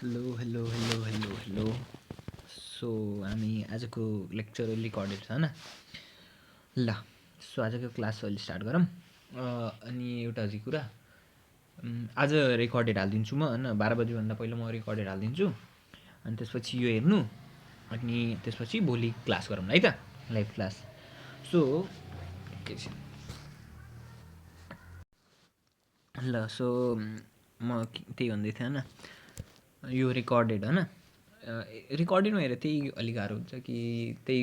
Hello hello hello hello hello so हामी आजको lecture recorded छ होइन ल सो आजको क्लास अहिले स्टार्ट गरौँ अनि एउटा अझै कुरा आज रेकर्डेड हालिदिन्छु म होइन 12 बजीभन्दा पहिला म रेकर्डेड हालिदिन्छु अनि त्यसपछि यो हेर्नु अनि त्यसपछि भोलि क्लास गरौँ है त लाइभ क्लास सो एकैछिन ल सो म त्यही भन्दै थिएँ होइन यो रेकर्डेड होइन रेकर्डिङमा हेरेर त्यही अलिक गाह्रो हुन्छ कि त्यही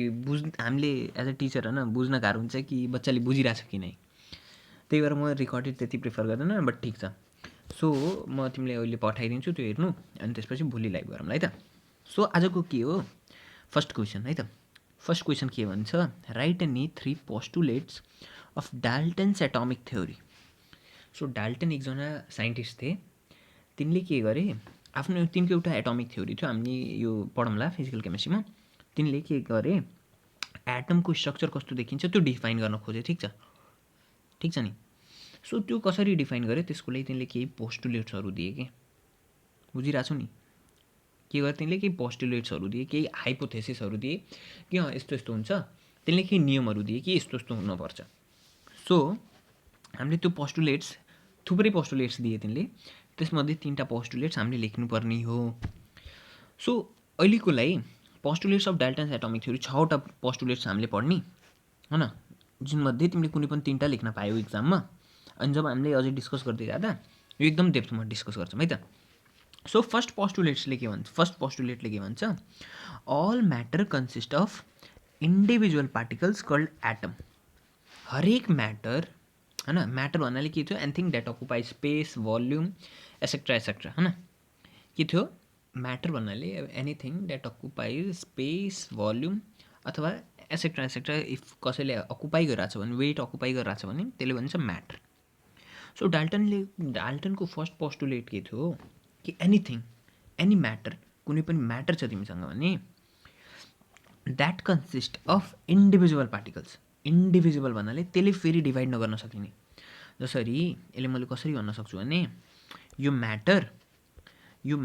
हामीले एज अ टिचर होइन बुझ्न गाह्रो हुन्छ कि बच्चाले बुझिरहेछ कि नै त्यही भएर म रेकर्डेड त्यति प्रिफर गर्दैन बट ठिक छ सो म तिमीले अहिले पठाइदिन्छु त्यो हेर्नु अनि त्यसपछि भोलि लाइभ गरौँ है त सो आजको के हो फर्स्ट क्वेसन है त फर्स्ट क्वेसन के भन्छ right any 3 postulates of Dalton's atomic theory so Dalton एकजना साइन्टिस्ट थिए तिनले के गरे आफ्नो तिनको एउटा एटोमिक थ्योरी थियो हामीले यो पढौँला फिजिकल केमिस्ट्रीमा तिनले के गरे एटमको स्ट्रक्चर कस्तो देखिन्छ त्यो डिफाइन गर्न खोजे ठिक छ नि सो त्यो कसरी डिफाइन गरे त्यसको लागि तिनले केही पोस्टुलेट्सहरू दिए के बुझिरहेछौ नि के गरे तिनले केही पोस्टुलेट्सहरू दिए केही हाइपोथेसिसहरू दिए कि यस्तो यस्तो हुन्छ तिनले केही नियमहरू दिए कि यस्तो यस्तो हुनुपर्छ सो हामीले त्यो पोस्टुलेट्स थुप्रै पोस्टुलेट्स दिए तिनले त्यसमध्ये 3टा पोस्टुलेट्स हामीले लेख्नुपर्ने हो सो अहिलेको लागि postulates of Dalton's atomic theory 6वटा पोस्टुलेट्स हामीले पढ्ने होइन जुनमध्ये तिमीले कुनै पनि 3टा लेख्न पायौ इक्जाममा अनि जब हामीले अझै डिस्कस गर्दै जाँदा यो एकदम डेप्थमा डिस्कस गर्छौँ है त सो फर्स्ट पोस्टुलेटले के भन्छ all matter consist of individual particles called atom हरेक म्याटर होइन म्याटर भन्नाले के थियो anything that occupy space volume etcetera होइन के थियो म्याटर भन्नाले anything that occupy space volume अथवा एसेक्ट्रा इफ कसैले अकुपाई गरिरहेछ भने वेट अकुपाई गरिरहेछ भने त्यसले भन्छ म्याटर सो डाल्टनको फर्स्ट पोस्टुलेट के थियो कि एनी म्याटर कुनै पनि म्याटर छ तिमीसँग भने that consist of individual particles individual भन्नाले त्यसले फेरि डिभाइड नगर्न सकिने जसरी यसले मैले कसरी भन्न सक्छु भने यो म्याटर यो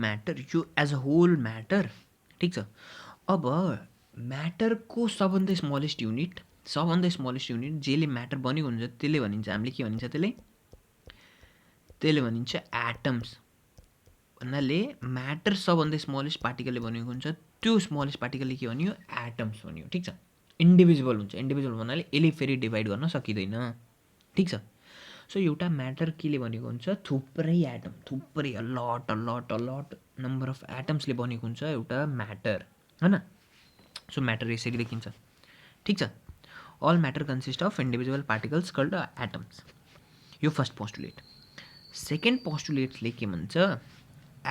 एज अ होल म्याटर ठिक छ अब म्याटरको सबभन्दा स्मलेस्ट युनिट जसले म्याटर बनेको हुन्छ त्यसले भनिन्छ हामीले के भनिन्छ त्यसले भनिन्छ एटम्स भन्नाले म्याटर सबभन्दा स्मलेस्ट पार्टिकलले बनेको हुन्छ त्यो स्मलेस्ट पार्टिकलले के भन्यो एटम्स भन्यो ठिक छ इन्डिभिजुअल हुन्छ इन्डिभिजुअल भन्नाले यसले फेरि डिभाइड गर्न सकिँदैन ठिक छ सो एउटा म्याटर केले बनेको हुन्छ थुप्रै एटम थुप्रै अलट नम्बर अफ एटम्सले बनेको हुन्छ एउटा म्याटर होइन सो म्याटर यसरी देखिन्छ ठिक छ all matter consist of individual particles called atoms यो फर्स्ट पोस्टुलेट सेकेन्ड पोस्टुलेट्सले के भन्छ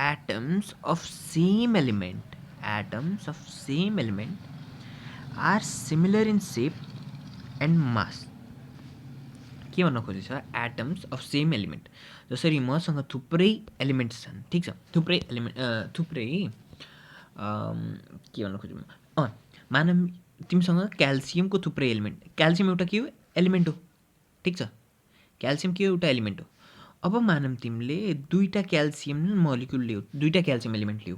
atoms of same element are similar in shape and mass के भन्न खोजेछ एटम्स अफ सेम एलिमेन्ट जसरी मसँग थुप्रै एलिमेन्ट्स छन् ठिक छ थुप्रै के भन्न खोज्नु मानव तिमीसँग क्याल्सियमको थुप्रै एलिमेन्ट क्याल्सियम एउटा के हो एलिमेन्ट हो ठिक छ क्याल्सियम के एउटा एलिमेन्ट हो अब मानव तिमीले 2टा क्याल्सियम मोलिक्युल लियो 2टा क्याल्सियम एलिमेन्ट लियो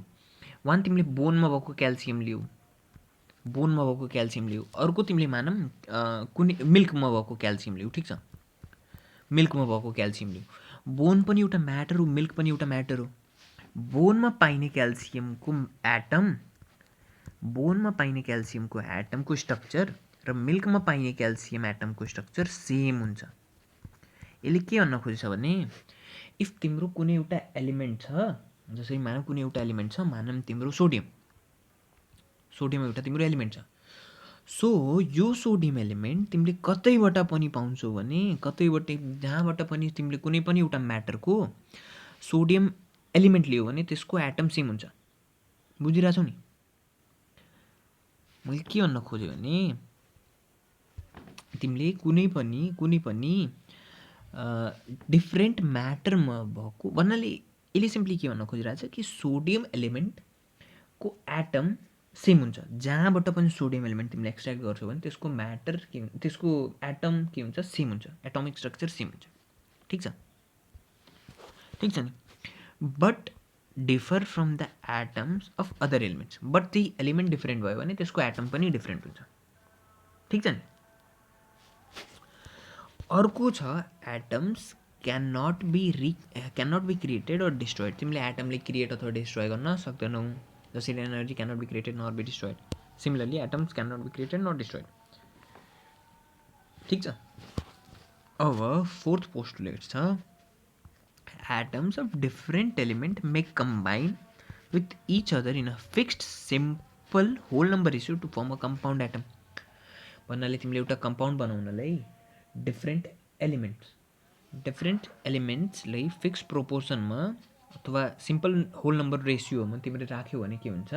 वान तिमीले बोनमा भएको क्याल्सियम लियो अर्को तिमीले मानव कुनै मिल्कमा भएको क्याल्सियम लियो ठिक छ मिल्कमा भएको क्याल्सियम लियो बोन पनि एउटा म्याटर हो मिल्क पनि एउटा म्याटर हो बोनमा पाइने क्याल्सियमको एटमको स्ट्रक्चर र मिल्कमा पाइने क्याल्सियम एटमको स्ट्रक्चर सेम हुन्छ यसले के भन्न खोजेछ भने इफ तिम्रो कुनै एउटा एलिमेन्ट छ जसरी मानव कुनै एउटा एलिमेन्ट छ मानव तिम्रो सोडियम एउटा तिम्रो एलिमेन्ट छ सो यो सोडियम एलिमेन्ट तिमीले कतैबाट पनि पाउँछौ भने जहाँबाट पनि तिमीले कुनै पनि एउटा म्याटरको सोडियम एलिमेन्ट लियो भने त्यसको एटम सेम हुन्छ बुझिरहेछौ नि मैले के भन्न खोजेँ भने तिमीले कुनै पनि डिफ्रेन्ट म्याटरमा भएको भन्नाले यसले सिम्पली के भन्न खोजिरहेछ कि सोडियम एलिमेन्टको एटम सेम हुन्छ जहाँबाट पनि सोडियम एलिमेन्ट तिमीले एक्सट्र्याक्ट गर्छौ भने त्यसको एटम के हुन्छ सेम हुन्छ एटोमिक स्ट्रक्चर सेम हुन्छ ठिक छ नि but differ from the atoms of other elements, but ती एलिमेंट डिफरेन्ट भयो भने त्यसको एटम पनि डिफरेन्ट हुन्छ, ठिक छ नि। अर्को छ atoms can not be created or destroyed. तिमीले एटमले क्रिएट अथवा डिस्ट्रोय गर्न सक्दैनौ, जसरी energy can not be created nor be destroyed, similarly atoms can not be created not destroyed, ठिक छ। अब फोर्थ पोस्टुलेट छ atoms of different element may combine with each other in a fixed simple whole number ratio to form a compound atom। भन्नाले तिमीले एउटा compound बनाउनलाई different एलिमेन्ट्सलाई fix प्रोपोर्सनमा अथवा simple whole number रेसियोमा तिमीले राख्यौ भने के हुन्छ,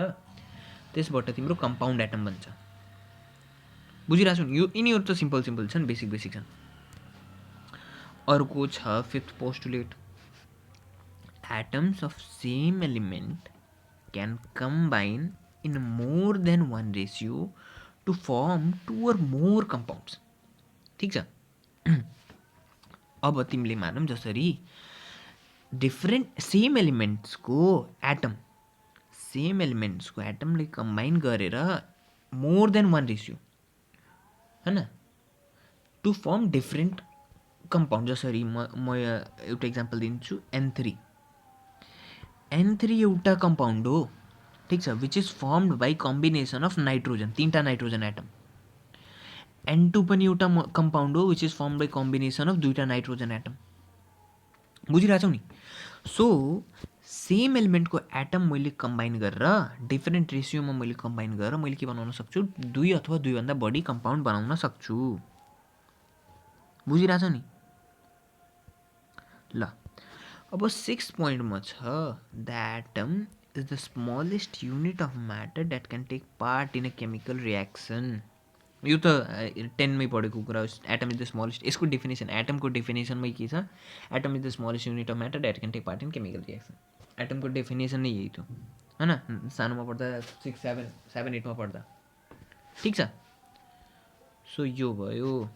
त्यसबाट तिम्रो कम्पाउन्ड एटम बन्छ। बुझिरहेछौ नि, यो यिनीहरू त सिम्पल छन्, बेसिक छन्। अर्को छ fifth postulate atoms of same element can combine in more than one ratio to form two or more compounds, ठीक छ। अब तिमीले मानौँ जसरी डिफरेन्ट सेम एलिमेन्ट्सको एटमले कम्बाइन गरेर मोर देन वान रेसियो हैन टु फर्म डिफरेन्ट कम्पाउन्ड। जसरी म एउटा इक्जाम्पल दिन्छु, N3 एउटा कम्पाउन्ड हो, ठिक छ, which is formed by combination of nitrogen, 3टा नाइट्रोजन एटम। N2 पनि एउटा कम्पाउन्ड हो which is formed by combination of 2टा नाइट्रोजन एटम। बुझिरहेछौ नि। सो सेम एलिमेन्टको एटम मैले कम्बाइन गरेर डिफरेन्ट रेसियोमा मैले कम्बाइन गरेर मैले के बनाउन सक्छु, 2 अथवा 2 भन्दा बढी कम्पाउन्ड बनाउन सक्छु। बुझिरहेछौ नि। ल अब 6 पोइन्टमा छ the atom is the smallest unit of matter that can take part in a chemical reaction. यो त 10मै पढेको कुरा हो। एटम इज द स्मलेस्ट, यसको डेफिनेसन, एटमको डेफिनेसनमै के छ, atom is the smallest unit of matter that can take part in chemical reaction. एटमको डेफिनेसन नै यही थियो होइन, सानोमा पढ्दा 6, 7, 8मा पढ्दा, ठिक छ। सो यो भयो।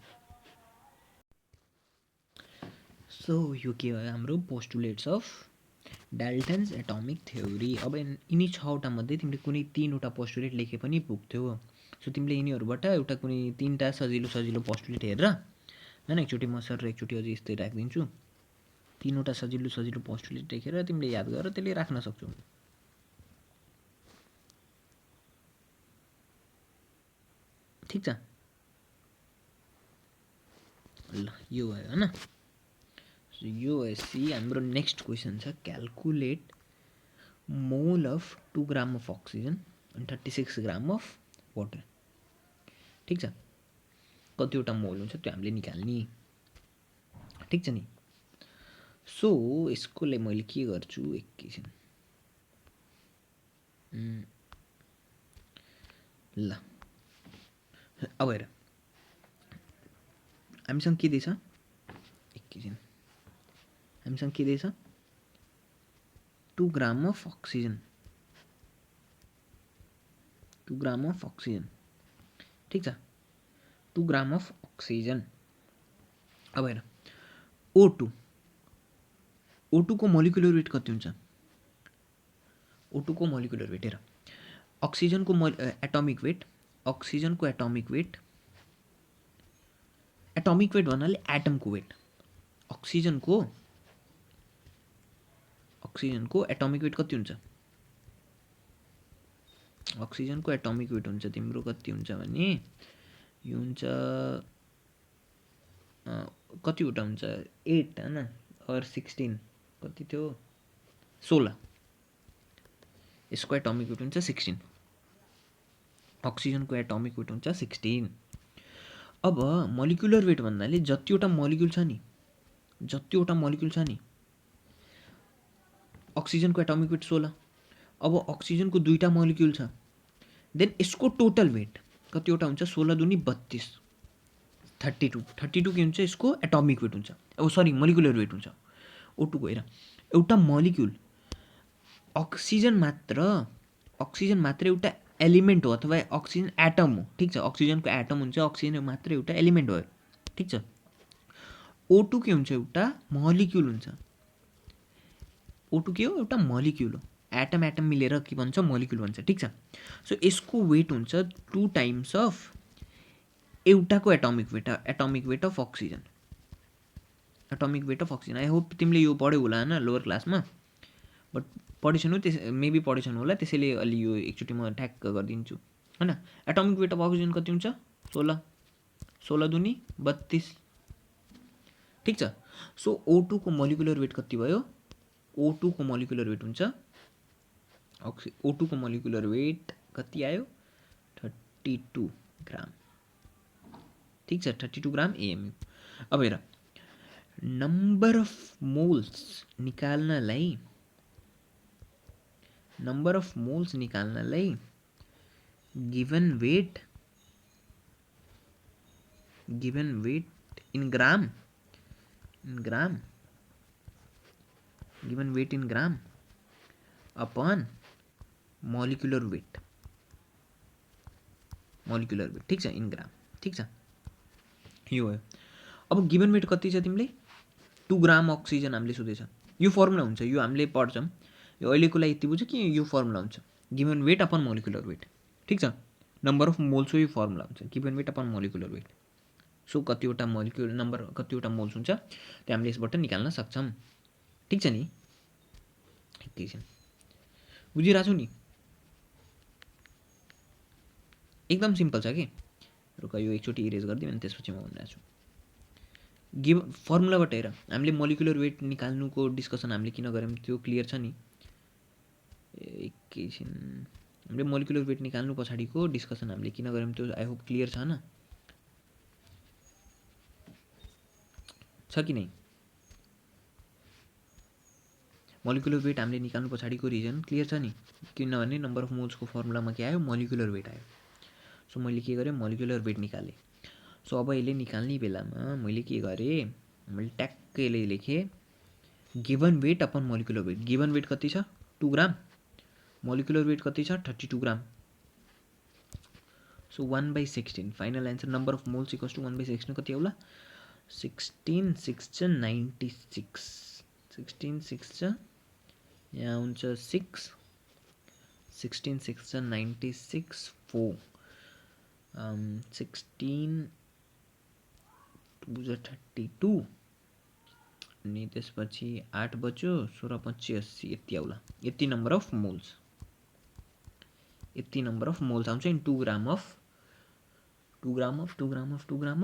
सो यो के भयो हाम्रो postulates of Dalton's atomic theory. अब यिनी 6वटा मध्ये तिमीले कुनै 3वटा पोस्टुलेट लेखे पनि पुग्थ्यो। सो तिमीले यिनीहरूबाट एउटा कुनै 3टा सजिलो पोस्टुलेट हेरेर होइन, एकचोटि म सर एकचोटि अझै यस्तै राखिदिन्छु, 3वटा सजिलो पोस्टुलेट लेखेर तिमीले याद गरेर त्यसले राख्न सक्छौ, ठिक छ। ल यो भयो होइन। यो भएपछि हाम्रो नेक्स्ट क्वेसन छ calculate mole of 2 gram of oxygen and 36 gram of water, ठिक छ। कतिवटा मोल हुन्छ त्यो हामीले निकाल्ने, ठिक छ नि। सो यसको लागि मैले के गर्छु, एकैछिन ल अब हेर हामीसँग के दिएछ, एकैछिन हामीसँग के दिएछ, 2 gram of oxygen, 2 gram of oxygen, ठिक छ, 2 ग्राम अफ अक्सिजन। अब हेर O2 को मोलिकुलर वेट कति हुन्छ, O2 को मोलिकुलर वेट हेर, अक्सिजनको एटोमिक वेट, अक्सिजनको एटोमिक वेट भन्नाले एटमको वेट, अक्सिजनको एटोमिक वेट कति हुन्छ, अक्सिजनको एटोमिक वेट हुन्छ तिम्रो कति हुन्छ भने यो हुन्छ कतिवटा हुन्छ 8 हैन और 16 कति थियो 16, यसको एटोमिक वेट हुन्छ 16, अक्सिजनको एटोमिक वेट हुन्छ 16। अब मोलिकुलर वेट भन्नाले जतिवटा मोलिक्युल छ नि, अक्सिजनको एटोमिक वेट 16। अब अक्सिजनको 2टा मोलिक्युल छ, देन यसको टोटल वेट कतिवटा हुन्छ, 16 दुनी 32, 32 के हुन्छ, यसको एटोमिक वेट हुन्छ, अब सरी मोलिकुलर वेट हुन्छ। O2 को हेर, एउटा मोलिक्युल अक्सिजन मात्र एउटा एलिमेन्ट हो अथवा अक्सिजन एटम हो, ठिक छ, अक्सिजनको एटम हुन्छ, अक्सिजन मात्र एउटा एलिमेन्ट हो, ठिक छ। O2 के हुन्छ, एउटा मोलिक्युल हुन्छ, O2 के हो, एउटा मोलिक्युल हो, एटम एटम मिलेर के भन्छ मोलिक्युल भन्छ, ठिक छ। सो यसको वेट हुन्छ 2 टाइम्स अफ एउटाको atomic weight of oxygen, atomic weight of oxygen. I hope तिमीले यो पढ्यौ होला होइन लोवर क्लासमा, बट पढेछौ त्यस मेबी पढेछौ होला, त्यसैले अलि यो एकचोटि म ठ्याक्क गरिदिन्छु होइन। एटोमिक वेट अफ अक्सिजन कति हुन्छ? 16, 16 दुनी 32, ठिक छ। सो O2 को मोलिकुलर वेट कति भयो? O2 को मोलिकुलर वेट हुन्छ O2 को मोलिकुलर वेट कति आयो? 32 ग्राम, ठिक छ, 32 ग्राम AMU। अब हेर, नंबर अफ मोल्स निकाल्नलाई given weight in gram, given weight in gram upon molecular weight, ठिक छ, इन ग्राम, ठिक छ, यो हो। अब गिवन वेट कति छ तिमीले? 2 ग्राम अक्सिजन हामीले सोधेछ। यो फर्मुला हुन्छ, यो हामीले पढ्छौँ, यो अहिलेको लागि यति बुझ्यो कि यो फर्मुला हुन्छ given weight upon molecular weight, ठिक छ। नम्बर अफ मोल्सको यो फर्मुला हुन्छ given weight upon molecular weight. So कतिवटा मोलिकुलर नम्बर कतिवटा मोल्स हुन्छ त्यो हामीले यसबाट निकाल्न सक्छौँ, ठिक छ नि। एकैछिन बुझिरहेको छु नि, एकदम सिम्पल छ कि। रुक यो एकचोटि इरेज गरिदिउँ अनि त्यसपछि म भनिरहेको छु। गिभ फर्मुलाबाट हेर, हामीले मोलिकुलर वेट निकाल्नुको डिस्कसन हामीले किन गऱ्यौँ त्यो क्लियर छ नि। एकैछिन, हामीले मोलिकुलर वेट निकाल्नु पछाडिको डिस्कसन हामीले किन गऱ्यौँ त्यो आई होप क्लियर छ न, छ कि नै? मोलिकुलर वेट हामीले निकाल्नु पछाडिको रिजन क्लियर छ नि, किनभने नम्बर अफ मोल्सको फर्मुलामा के आयो? मोलिकुलर वेट आयो। सो मैले के गरेँ? मोलिकुलर वेट निकालेँ। सो अब यसले निकाल्ने बेलामा मैले के गरेँ? मैले ट्याक्कै यसले लेखेँ given weight upon molecular weight. Given weight कति छ? 2 ग्राम। मोलिकुलर वेट कति छ? 32 gram. So 1/16 final answer number of moles equals to 1/16 कति होला? 16 6 छ 96, 16 6 छ यहाँ हुन्छ 6, 16 6 छ 96, 4 16 2 32 अनि त्यसपछि 8 बच्यो 16 5 80, यति आउला। यति नम्बर अफ मोल्स, यति नम्बर अफ मोल्स आउँछ इन 2 ग्राम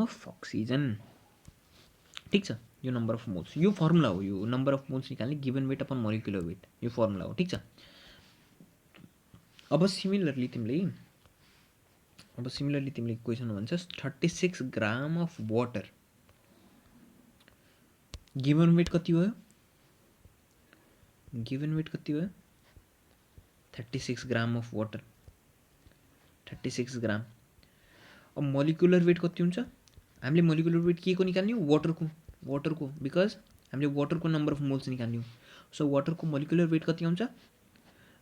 अफ अक्सिजन, ठिक छ। यो नम्बर अफ मोल्स, यो फर्मुला हो, यो नम्बर अफ मोल्स निकाल्ने given weight upon molecular weight, यो फर्मुला हो, ठिक छ। अब सिमिलरली तिमीले क्वेसन भन्छस् 36 gram of water, given weight कति भयो? गिवन वेट कति भयो? 36 ग्राम अफ वाटर, 36 ग्राम। अब मोलिकुलर वेट कति हुन्छ? हामीले मोलिकुलर वेट के को निकाल्ने हो? वाटरको, बिकज हामीले वाटरको नम्बर अफ मोल्स निकाल्ने हो। सो वाटरको मोलिकुलर वेट कति आउँछ?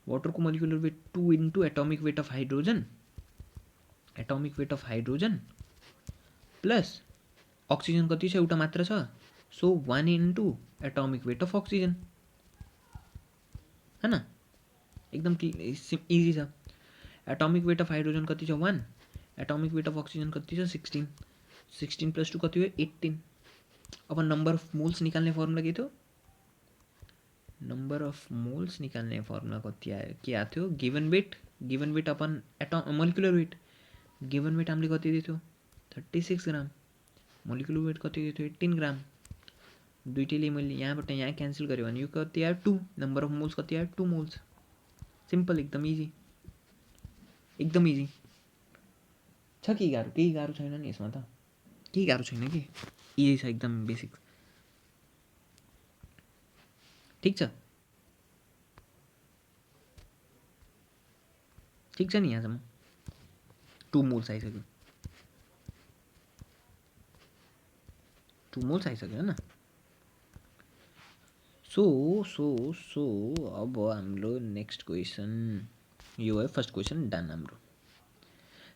वाटरको molecular weight 2 into atomic weight of hydrogen, plus oxygen कति छ? एउटा मात्र छ। So 1 into atomic weight of oxygen, है न? एकदम इजी छ। एटोमिक वेट अफ हाइड्रोजन कति छ? 1, एटोमिक वेट अफ अक्सिजन कति छ? 16, 16 प्लस 2 कति भयो? 18। अब नम्बर अफ मोल्स निकाल्ने फर्मुला के थियो? नम्बर अफ मोल्स निकाल्ने फर्मुला कति आयो? के आएको थियो? Given weight upon molecular weight. Given weight हामीले कति दिएको थियो? 36 ग्राम। मोलिकुलर वेट कति दिएको थियो? 18 ग्राम। दुइटैले मैले यहाँबाट यहाँ क्यान्सल गरेँ भने यो कति आयो? 2। नम्बर अफ मोल्स कति आयो? 2 मोल्स। सिम्पल, एकदम इजी छ। केही गाह्रो छैन नि यसमा त, केही गाह्रो छैन कि, इजी छ, एकदम बेसिक, ठिक छ नि। यहाँसम्म 2 मोल्स आइसक्यो, 2 मोल्स आइसक्यो होइन। सो अब हाम्रो नेक्स्ट क्वेसन यो है। फर्स्ट क्वेसन डन हाम्रो।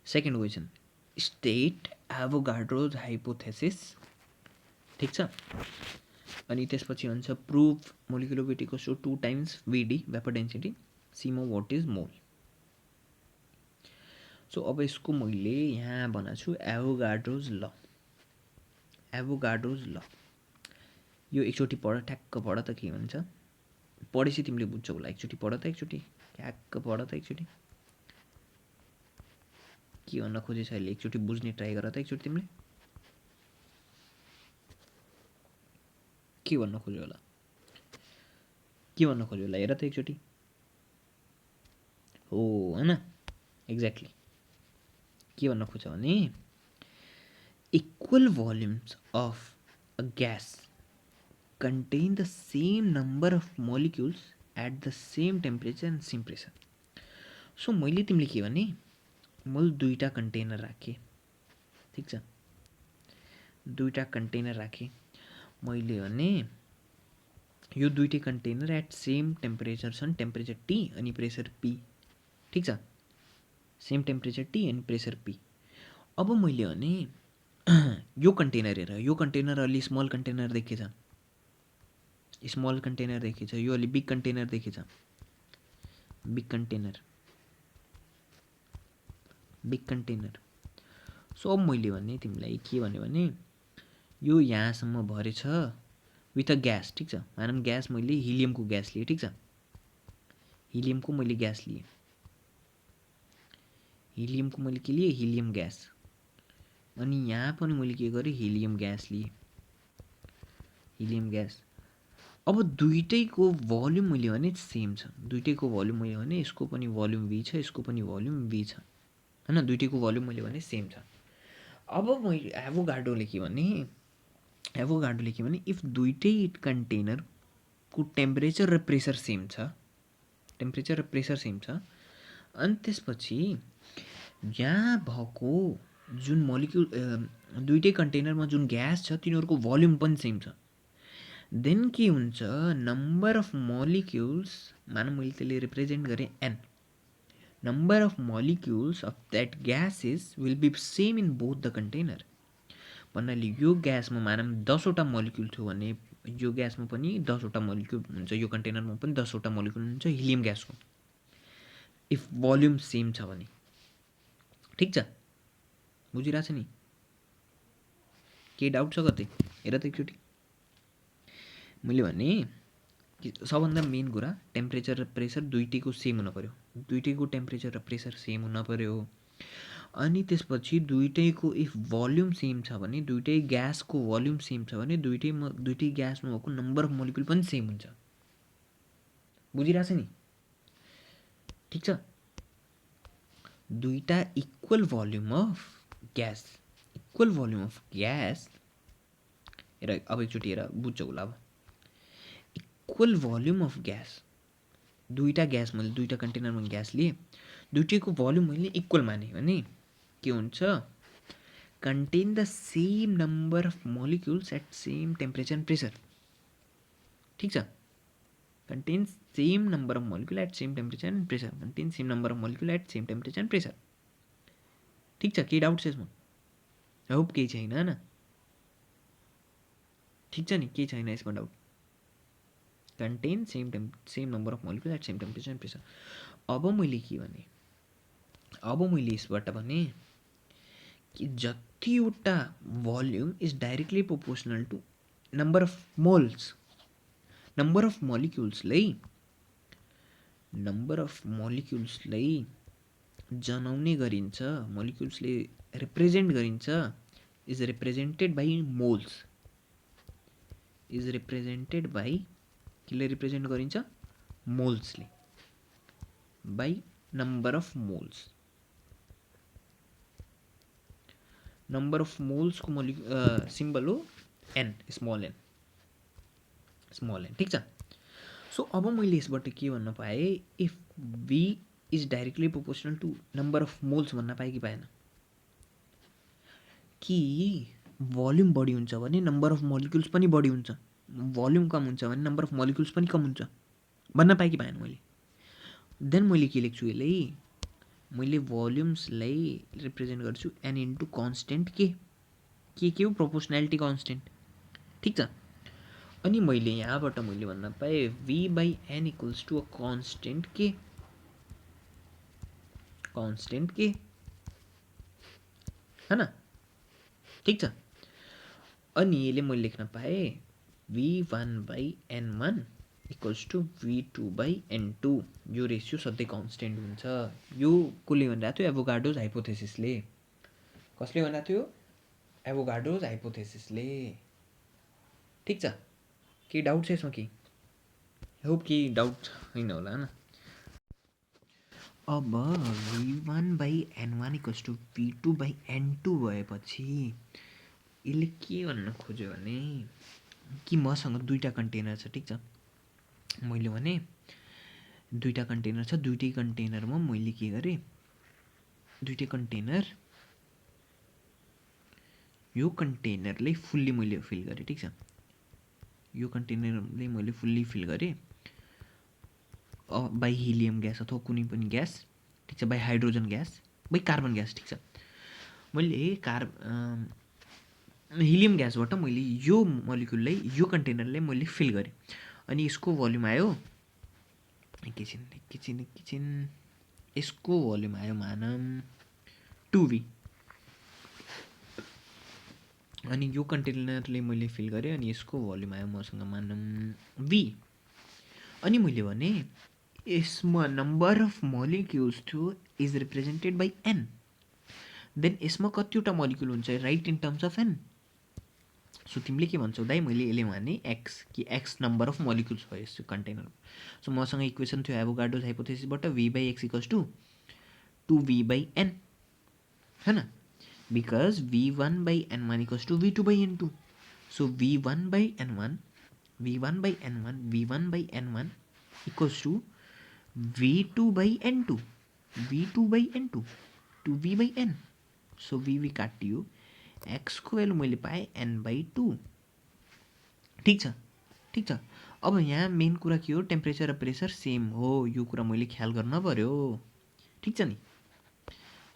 Second question state Avogadro's hypothesis, ठिक छ। अनि त्यसपछि भन्छ prove molecular weight equals to 2 times VD, vapour density. सीमा वाट इज मोल. सो अब यसको मैले यहाँ बनाएको छु एभोगाड्रोज ल. एभोगाड्रोज ल यो एकचोटि पढ, ठ्याक्क पढ त के हुन्छ. पढेपछि तिमीले बुझ्छौ होला. एकचोटि पढ त, एकचोटि ठ्याक्क पढ त एकचोटि. के भन्न खोजेछ अहिले एकचोटि बुझ्ने ट्राई गर त एकचोटि तिमीले. के भन्न खोज्यो होला, के भन्न खोज्यो होला हेर त एकचोटि. हो होइन, एक्ज्याक्टली के भन्न खोज्छ भने equal volumes of a gas contain the same number of molecules at the same temperature and same pressure. So मैले तिमीले के भने मैले दुईवटा कन्टेनर राखेँ, ठिक छ, दुईवटा कन्टेनर राखेँ मैले भने यो दुईटै कन्टेनर एट सेम टेम्परेचर छन्, टेम्परेचर टी अनि प्रेसर पी, ठिक छ, सेम टेम्परेचर टी अनि प्रेसर पी. अब मैले भने यो कन्टेनर हेर, यो कन्टेनर अलि स्मल कन्टेनर देखेछ, स्मल कन्टेनर देखेछ, यो अलि बिग कन्टेनर देखेछ, big container, big container. So अब मैले भने तिमीलाई के भन्यो भने यो यहाँसम्म भरेछ विथ अ ग्यास, ठिक छ, मानौँ ग्यास मैले हिलियमको ग्यास लिएँ, ठिक छ, हिलियमको मैले ग्यास लिएँ, हिलियमको मैले के लिएँ, हिलियम ग्यास. अनि यहाँ पनि मैले के गरेँ, हिलियम ग्यास लिएँ, हिलियम ग्यास. अब दुईटैको भोल्युम मैले भने सेम छ, दुईटैको भोल्युम मैले भने यसको पनि भोल्युम v छ, यसको पनि भोल्युम v छ, होइन, दुईटैको भोल्युम मैले भने सेम छ. अब मैले एभोगाड्रोले के भने, एभोगाड्रोले के भने इफ दुईटै कन्टेनरको टेम्परेचर र प्रेसर सेम छ, टेम्परेचर र प्रेसर सेम छ, अनि त्यसपछि यहाँ भएको जुन मोलिक्युल दुईटै कन्टेनरमा जुन ग्यास छ तिनीहरूको भोल्युम पनि सेम छ, देन के हुन्छ, नम्बर अफ मोलिक्युल्स, मानौँ मैले त्यसले रिप्रेजेन्ट गरेँ N, number of molecules of that gases will be same in both the container. भन्नाले यो ग्यासमा मानौँ 10वटा मोलिक्युल थियो भने यो ग्यासमा पनि 10वटा मोलिक्युल हुन्छ, यो कन्टेनरमा पनि 10वटा मोलिक्युल हुन्छ हिलियम ग्यासको, इफ भोल्युम सेम छ भने, ठिक छ, बुझिरहेछ नि, केही डाउट छ कतै हेर त एकचोटि. मैले भने कि सबभन्दा मेन कुरा टेम्परेचर र प्रेसर दुईटैको सेम हुन पऱ्यो, दुईटैको टेम्परेचर र प्रेसर सेम हुन पऱ्यो. अनि त्यसपछि दुईटैको इफ भोल्युम सेम छ भने, दुईटै ग्यासको भोल्युम सेम छ भने दुईटै ग्यासमा भएको नम्बर अफ मोलिक्युल पनि सेम हुन्छ, बुझिरहेछ नि, ठिक छ. दुईटा equal volume of gas, equal volume of gas, हेर अब एकचोटि हेर बुझ्छौ होला. अब इक्वल भोल्युम अफ ग्यास, दुईटा ग्यास मैले दुईटा कन्टेनरमा ग्यास लिएँ, दुईटैको भोल्युम मैले इक्वल माने भने के हुन्छ, contain the same number of molecules at same temperature and pressure, ठिक छ, contains same number of molecule at same temperature and pressure, contains same number of molecule at same temperature and pressure, ठिक छ, केही doubt छ यसमा, I hope केही छैन होइन, ठिक छ नि, केही छैन यसमा doubt. Contain same number of molecule at same temperature and pressure. अब मैले के भने, अब मैले यसबाट भने कि जतिवटा volume is directly proportional to number of moles, number of मोलिक्युल्सलाई, नम्बर अफ मोलिक्युल्सलाई जनाउने गरिन्छ, मोलिक्युल्सले रिप्रेजेन्ट गरिन्छ, is represented by moles, is represented by, केले रिप्रेजेन्ट गरिन्छ, मोल्सले, by number of moles, number of मोल्सको सिम्बल हो n, small n, small n, ठिक छ. सो अब मैले यसबाट के भन्न पाएँ, if v is directly proportional to number of moles भन्न पाएँ कि पाएन, कि भोल्युम बढी हुन्छ भने नम्बर अफ मोलिक्युल्स पनि बढी हुन्छ, भोल्युम कम हुन्छ भने नम्बर अफ मोलिक्युल्स पनि कम हुन्छ भन्न पाएँ कि पाएन मैले. देन मैले के लेख्छु यसलाई, मैले भोल्युम्सलाई रिप्रेजेन्ट गर्छु एन इन्टु कन्सटेन्ट के हो, प्रोपोर्सनालिटी कन्सटेन्ट, ठिक छ. अनि मैले यहाँबाट मैले भन्न पाएँ v by N equals to a constant K, constant K हैन, ठिक छ। अनि यसले मैले लेख्न पाएँ v1/n1 इक्वल्स टु v2/n2। यो रेसियो सधैँ कन्स्टेन्ट हुन्छ। यो कसले भनिरहेको थियो? एभोगाड्रोज हाइपोथेसिसले। कसले भनिरहेको थियो? एभोगाड्रोज हाइपोथेसिसले। ठिक छ, केही डाउट छ यसमा? केही होप केही डाउट छैन होला हैन। अब v1/n1 इक्वल्स टु v2/n2 भएपछि यसले के भन्न खोज्यो भने कि मसँग दुईवटा कन्टेनर छ, ठिक छ। मैले भने दुईवटा कन्टेनर छ, दुईटै कन्टेनरमा मैले के गरेँ, दुईटै कन्टेनर यो कन्टेनरले फुल्ली मैले फिल गरेँ, ठिक छ। यो कन्टेनरले मैले फुल्ली फिल गरेँ बाई हिलियम ग्यास अथवा कुनै पनि ग्यास, ठिक छ, by hydrogen gas, by carbon gas, ठिक छ। मैले हिलियम ग्यासबाट मैले यो मोलिक्युललाई, यो कन्टेनरलाई मैले फिल गरेँ। अनि यसको भोल्युम आयो एकैछिन यसको भोल्युम आयो मानम 2v। अनि यो कन्टेनरले मैले फिल गरेँ अनि यसको भोल्युम आयो मसँग मानम v। अनि मैले भने यसमा नम्बर अफ मोलिक्युल्स थियो is represented by n। Then यसमा कतिवटा मोलिक्युल हुन्छ write in terms of n। So तिमीले के भन्छौ दाइ? मैले यसले भने x, कि x नम्बर अफ मोलिक्युल्स भयो यस कन्टेनर। सो मसँग इक्वेसन थियो एभोगाड्रोज हाइपोथेसिसबाट v/x इक्वल्स टु 2v/n हैन, because v1/n1 equals to v2/n2। So v1/n1 equals to v2/n2 2v/n। So v काटियो, x को भ्यालु मैले पाएँ n/2। ठिक छ, ठिक छ। अब यहाँ मेन कुरा के हो? टेम्परेचर र प्रेसर सेम हो, यो कुरा मैले ख्याल गर्न पर्यो, ठिक छ नि।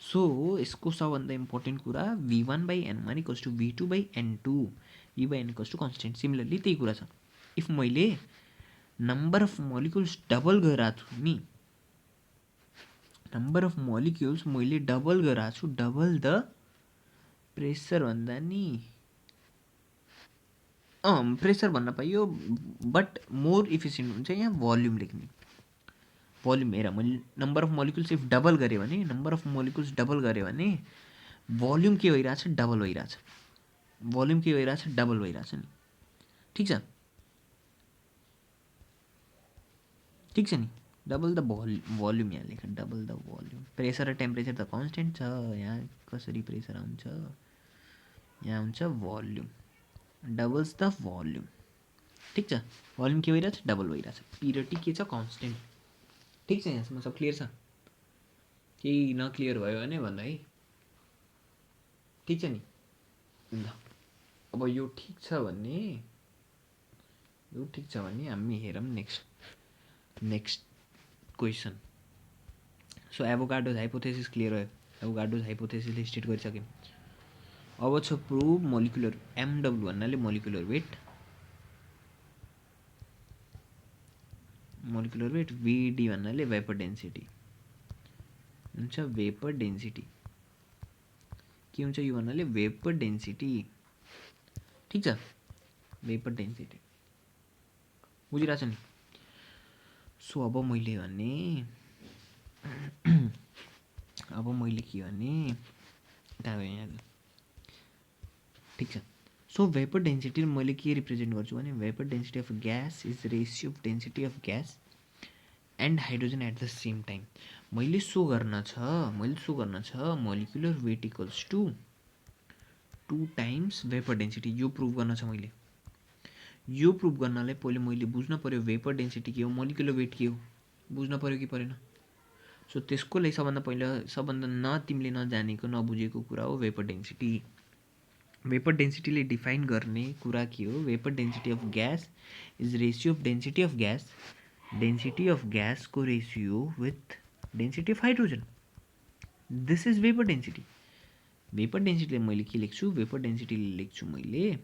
सो यसको सबभन्दा इम्पोर्टेन्ट कुरा v1/n1 equals to v2/n2, v/n equals to constant. Similarly त्यही कुरा छ। इफ मैले नम्बर अफ मोलिक्युल्स डबल गरिरहेको छु नि, नम्बर अफ मोलिक्युल्स मैले डबल गरिरहेको छु, डबल द प्रेसर भन्दा नि प्रेसर भन्न पाइयो, बट मोर इफिसियन्ट हुन्छ यहाँ भोल्युम लेख्ने। भोल्युम हेर, मैले number of molecules if double गरेँ भने, नम्बर अफ मोलिक्युल्स डबल गरेँ भने भोल्युम के भइरहेछ? डबल भइरहेछ। भोल्युम के भइरहेछ? डबल भइरहेछ नि, ठिक छ, ठिक छ नि। डबल द भोल्युम यहाँ लेख, डबल द भोल्युम। प्रेसर र टेम्परेचर त कन्स्टेन्ट छ, यहाँ कसरी प्रेसर आउँछ? यहाँ हुन्छ भोल्युम, डबल्स द भोल्युम, ठिक छ। भोल्युम के भइरहेछ? डबल भइरहेछ। पिरियड के छ? कन्स्टेन्ट, ठिक छ। यहाँसम्म सब क्लियर छ? केही नक्लियर भयो भने भन्नु है, ठिक छ नि। ल अब यो ठिक छ भने, यो ठिक छ भने हामी हेरौँ next question. So Avogadro's hypothesis clear भयो। एभोगाड्रोज हाइपोथेसिसले स्टेट गरिसक्यौँ। अब छ प्रुभ मोलिकुलर, एमडब्ल्यू भन्नाले molecular weight, molecular weight, VD भन्नाले भेपर डेन्सिटी हुन्छ। भेपर डेन्सिटी के हुन्छ? यो भन्नाले भेपर डेन्सिटी, ठिक छ, भेपर डेन्सिटी बुझिरहेछ नि। सो अब मैले भने के भने कहाँ गयो यहाँ, ठिक छ। सो भेपर डेन्सिटी मैले के रिप्रेजेन्ट गर्छु भने vapour density of gas is ratio of density of gas and hydrogen at the same time. मैले सो गर्न छ molecular weight equals to 2 times vapour density. यो प्रुभ गर्न छ मैले। यो प्रुभ गर्नलाई पहिले मैले बुझ्न पर्यो भेपर डेन्सिटी के हो, मोलिकुलर वेट के हो, बुझ्न पर्यो कि परेन। सो त्यसको लागि सबभन्दा न तिमीले नजानेको नबुझेको कुरा हो भेपर डेन्सिटी। भेपर डेन्सिटीले डिफाइन गर्ने कुरा के हो? Vapour density of gas is ratio of density of gas को ratio with density of hydrogen. This is vapour density. Vapour डेन्सिटीले मैले के लेख्छु? भेपर डेन्सिटीले लेख्छु मैले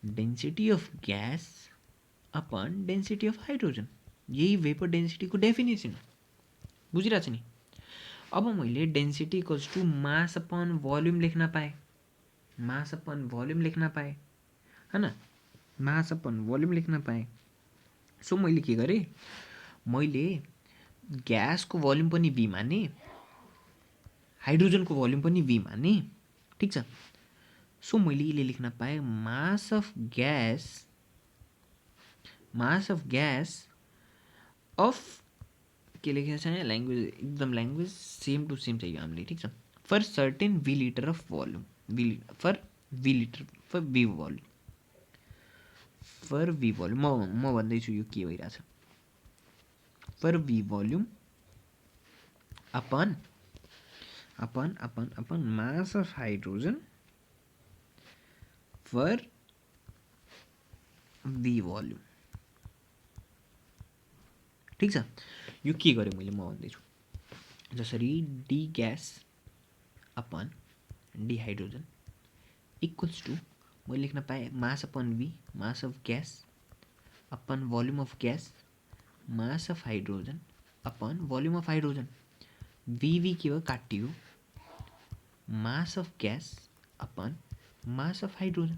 density of gas upon density of hydrogen. यही भेपर डेन्सिटीको डेफिनेसन, बुझिरहेछ नि। अब मैले density equals to mass upon volume लेख्न पाएँ, मास अपन भोल्युम लेख्न पाएँ हैन, मास अपन भोल्युम लेख्न पाएँ। सो मैले के गरेँ, मैले ग्यासको भोल्युम पनि v माने, हाइड्रोजनको भोल्युम पनि v माने, ठिक छ। सो मैले यसले लेख्न पाएँ मास अफ ग्यास अफ के लेखेको छ यहाँ, ल्याङ्ग्वेज एकदम ल्याङ्ग्वेज सेम टु सेम चाहियो हामीले, ठिक छ। For certain v litre of volume, for v volume, म भन्दैछु यो के भइरहेछ, for v volume upon mass of hydrogen for v volume, ठिक छ। यो के गरेँ मैले, म भन्दैछु जसरी d gas upon d hydrogen equals to मैले लेख्न पाएँ mass upon v, mass of gas upon volume of gas, mass of hydrogen upon volume of hydrogen, v के भयो काटियो, mass of gas upon mass of hydrogen.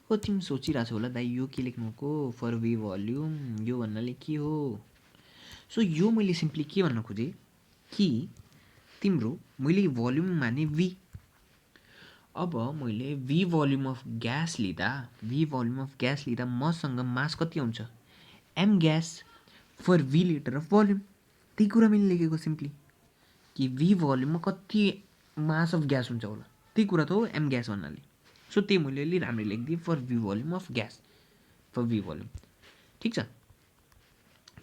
हो तिमी सोचिरहेछौ होला दाइ यो के लेख्नुको, फर v भोल्युम, यो भन्नाले के हो। सो यो मैले सिम्पली के भन्न खोजेँ कि तिम्रो मैले भोल्युम माने v, अब मैले v भोल्युम अफ ग्यास लिँदा मसँग मास कति आउँछ, m gas for v litre of volume. त्यही कुरा मैले लेखेको सिम्पली कि v भोल्युममा कति मास अफ ग्यास हुन्छ होला, त्यही कुरा त हो m ग्यास भन्नाले। सो त्यही मैले अलि राम्ररी लेखिदिएँ for v volume of gas, for v volume, ठिक छ,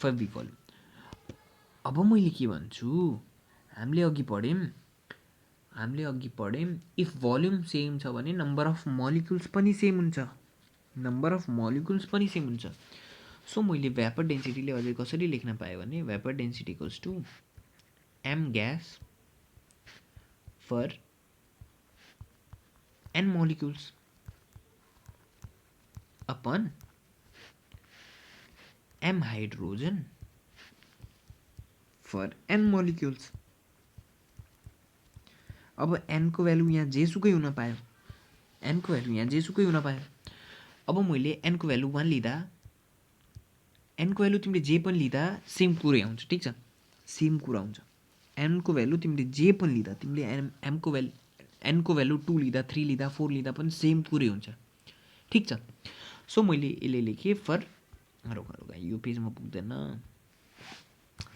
फर v भोल्युम। अब मैले के भन्छु, हामीले अघि पढ्यौँ इफ भोल्युम सेम छ भने नम्बर अफ मोलिक्युल्स पनि सेम हुन्छ, सो मैले भ्यापर डेन्सिटीले अझै कसरी लेख्न पाएँ भने vapour density equals to m gas for n molecules upon m hydrogen for n molecules. अब n को भ्यालु यहाँ जेसुकै हुन पायो, अब मैले n को भ्यालु 1 लिँदा, n को भ्यालु तिमीले जे पनि लिँदा सेम कुरै आउँछ, ठिक छ, सेम कुरा हुन्छ। n को भ्यालु तिमीले जे पनि लिँदा, तिमीले n को भ्यालु 2 लिँदा, 3 लिँदा, 4 लिँदा पनि सेम कुरै हुन्छ, ठिक छ। सो मैले यसले लेखेँ फर, रोक यो पेजमा पुग्दैन,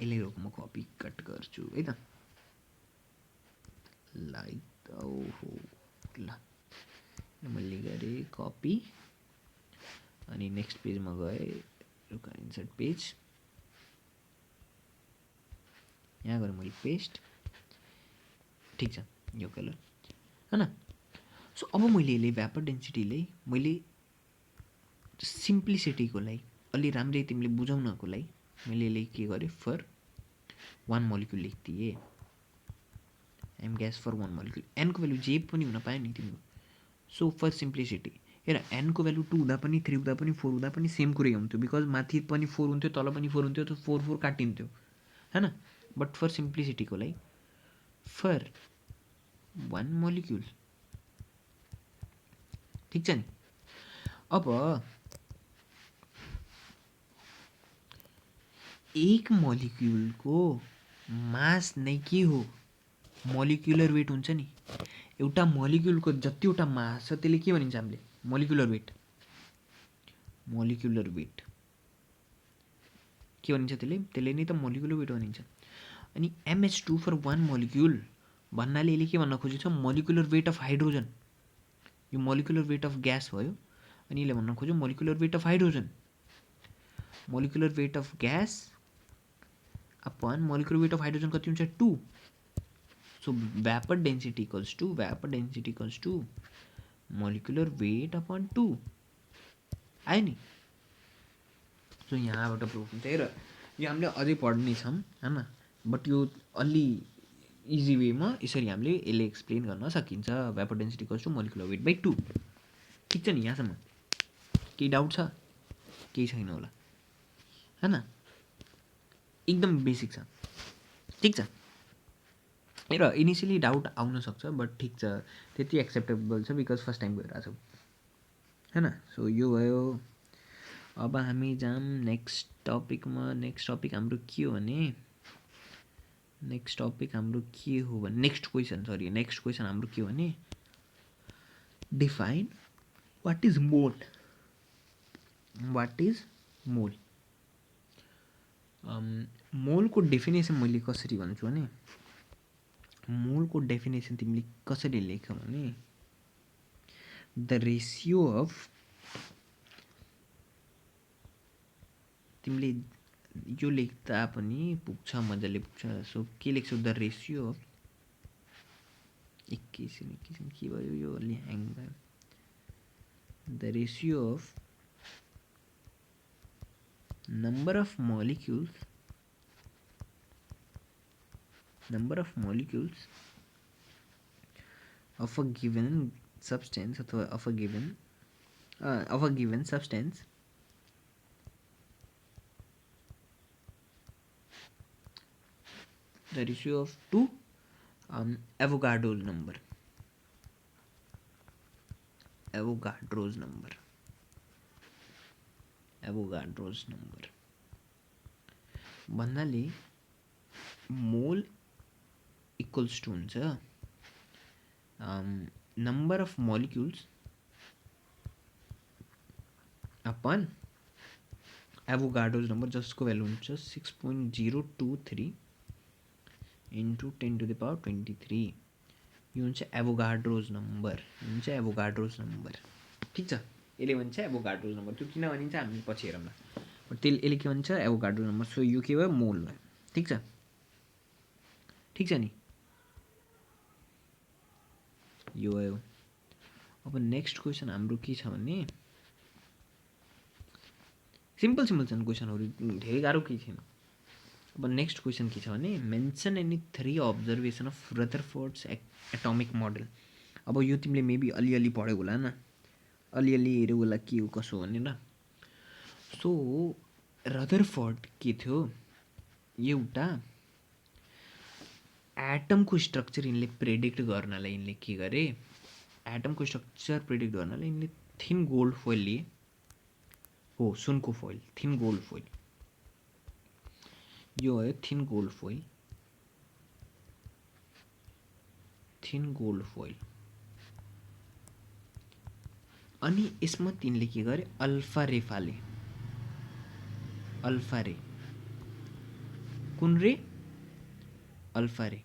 यसले रोक म कपी कट गर्छु है त, लाइक ओहो ल मैले गरेँ कपी, अनि नेक्स्ट पेजमा गएँ, इन्सर्ट पेज, यहाँ गएर मैले पेस्ट, ठिक छ, यो कलर हैन। सो अब मैले यसले भ्यापर डेन्सिटीले मैले सिम्प्लिसिटीको लागि अलि राम्रै तिमीले बुझाउनको लागि मैले यसले के गरेँ फर 1 मोलिक्युल लेखिदिएँ, m gas for 1 molecule, n को भ्यालु जे पनि हुन पायो नि तिम्रो। सो फर सिम्प्लिसिटी हेर, n को भ्यालु 2 हुँदा पनि 3 हुँदा पनि 4 हुँदा पनि सेम कुरै हुन्थ्यो, बिकज माथि पनि 4 हुन्थ्यो तल पनि 4 हुन्थ्यो, त 4 काटिन्थ्यो हैन। बट फर सिम्प्लिसिटीको लागि फर 1 मोलिक्युल, ठिक छ नि। अब एक मोलिक्युलको मास नै के हो, मोलिकुलर वेट हुन्छ नि। एउटा मोलिक्युलको जतिवटा मास छ त्यसले के भनिन्छ हामीले, मोलिकुलर वेट के भनिन्छ त्यसले नै त मोलिकुलर वेट भनिन्छ। अनि MH2 फर 1 मोलिक्युल भन्नाले यसले के भन्न खोजेको छ, मोलिकुलर वेट अफ हाइड्रोजन। यो मोलिकुलर वेट अफ ग्यास भयो, अनि यसले भन्न खोज्यो molecular weight of hydrogen, molecular weight of gas upon molecular weight of hydrogen कति हुन्छ 2। So vapour density equals to molecular weight upon 2 आयो नि। सो यहाँबाट प्रुफ हुन्छ। हेर यो हामीले अझै पढ्ने छौँ हैन, बट यो अलि इजी वेमा यसरी हामीले यसले एक्सप्लेन गर्न सकिन्छ। Vapour density equals to molecular weight by 2, ठिक छ नि। यहाँसम्म केही डाउट छ, केही छैन होला हैन, एकदम बेसिक छ, ठिक छ। र इनिसियली डाउट आउन सक्छ बट ठिक छ, त्यति एक्सेप्टेबल छ बिकज फर्स्ट टाइम गइरहेको छौँ होइन। सो यो भयो। अब हामी जाऊँ नेक्स्ट टपिकमा। नेक्स्ट टपिक हाम्रो के हो भने नेक्स्ट क्वेसन हाम्रो के हो भने डिफाइन वाट इज मोल। मोलको डेफिनेसन मैले कसरी भन्छु भने, मोलको डेफिनेसन तिमीले कसरी लेख भने द रेसियो अफ, तिमीले यो लेख्दा पनि पुग्छ, मजाले पुग्छ। सो के लेख्छौ, द रेसियो अफ, एकैछिन के भयो यो अलि ह्याङ भयो, the ratio of number of molecules of a given substance अथवा of a given substance the ratio of to Avogadro's number भन्नाले मोल इक्वल्स टु हुन्छ number of molecules upon Avogadro's number, जसको भ्यालु हुन्छ 6.023 into 10⁻23। यो हुन्छ एभोगाड्रोज number, ठिक छ। यसले भन्छ एभोगाड्रोज नम्बर, त्यो किन भनिन्छ हामी पछि हेरौँला। बट यसले के भन्छ, एभोगाड्रो नम्बर। सो यो के भयो, मोल भयो। ठिक छ नि, यो आयो। अब नेक्स्ट क्वेसन हाम्रो के छ भने सिम्पल छन् क्वेसनहरू, धेरै गाह्रो केही छैन। अब नेक्स्ट क्वेसन के छ भने mention any 3 observation of Rutherford's atomic model. अब यो तिमीले मेबी अलिअलि पढ्यौ होला न, अलिअलि हेऱ्यौ होला के हो कसो भनेर। सो रदरफोर्ड के थियो, एउटा एटमको स्ट्रक्चर यिनले प्रेडिक्ट गर्नलाई यिनले के गरे, एटमको स्ट्रक्चर प्रेडिक्ट गर्नलाई यिनले थिन गोल्ड फोइल लिए हो, सुनको फोइल, थिन गोल्ड फोइल। यो है थिन गोल्ड फोइल। अनि यसमा तिनले के गरे, अल्फा रे फाले। अल्फा रे, कुन रे, अल्फा रे,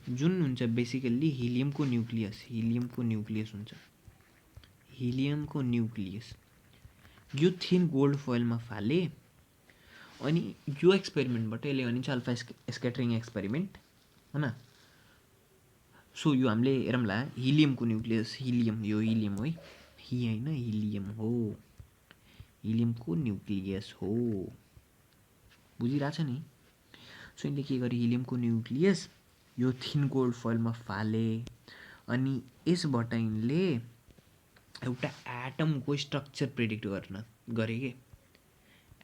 जुन हुन्छ बेसिकल्ली हिलियमको न्युक्लियस हुन्छ, हिलियमको न्युक्लियस। यो थिन गोल्ड फोइलमा फाले। अनि यो एक्सपेरिमेन्टबाट यसले भनिन्छ अल्फा स्क्याटरिङ एक्सपेरिमेन्ट होइन। सो यो हामीले हेरौँला, हिलियमको न्युक्लियस, यो हिलियम हो है, होइन हिलियम हो, हिलियमको न्युक्लियस हो, बुझिरहेछ नि। सो यिनले के गरे, हिलियमको न्युक्लियस यो थिन गोल्ड फोइलमा फाले। अनि यसबाट यिनले एउटा एटमको स्ट्रक्चर प्रेडिक्ट गरे के,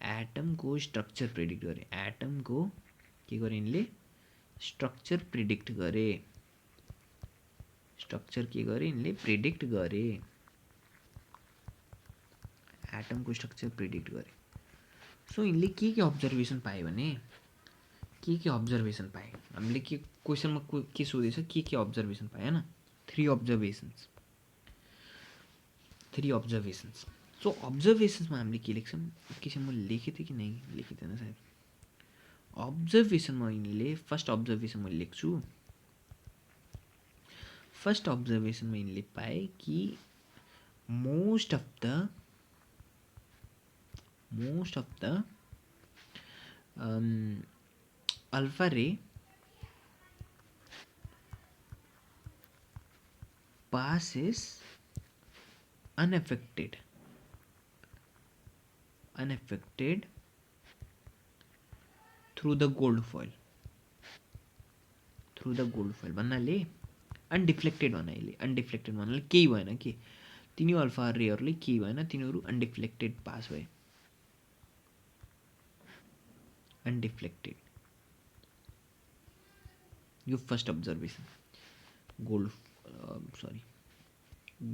एटमको स्ट्रक्चर प्रेडिक्ट गरे, एटमको के गरे यिनले, स्ट्रक्चर प्रेडिक्ट गरे, एटमको स्ट्रक्चर प्रेडिक्ट गरे। सो यिनले के अब्जर्भेसन पाए भने, हामीले के क्वेसनमा के सोधेछ, के अब्जर्भेसन पाए होइन, 3 अब्जर्भेसन्स। सो अब्जर्भेसन्समा हामीले के लेख्छौँ, एकैछिन म लेखेँ थिएँ कि नै लेखिँदैन सायद। अब्जर्भेसनमा यिनले फर्स्ट अब्जर्भेसन मैले लेख्छु, फर्स्ट अब्जर्भेसनमा यिनले पाए कि मोस्ट अफ द अल्फा रे passes unaffected through the gold foil, भन्नाले अनडिफ्लेक्टेड भन्नाले केही भएन के, तिनी अल्फा रेहरूले केही भएन, तिनीहरू अनडिफ्लेक्टेड पास भए, अनडिफ्लेक्टेड। यो first observation gold